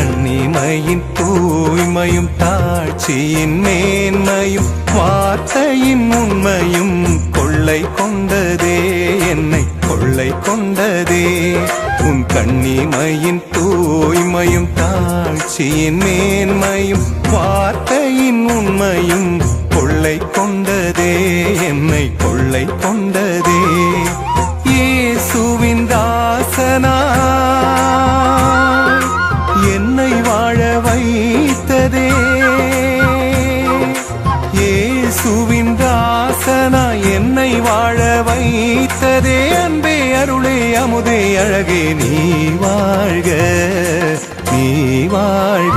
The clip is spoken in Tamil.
கண்ணிமையின் தூய்மையும் தாட்சியின் மேன்மையும் வார்த்தையின் உண்மையும் கொள்ளை கொண்டதே, என்னை கொள்ளை கொண்டதே. உன் கண்ணிமையின் தூய்மையும் தாட்சியின் மேன்மையும் வார்த்தையின் உண்மையும் கொள்ளை கொண்டதே, என்னை கொள்ளை கொண்டதே. இயேசுவின் தாசனாய் என்னை வாழ வைத்ததே, இயேசுவின் தாசனாய் என்னை வாழ வைத்ததே. அன்பே அருளே அமுதே அழகே நீ வாழ்க, நீ வாழ்க.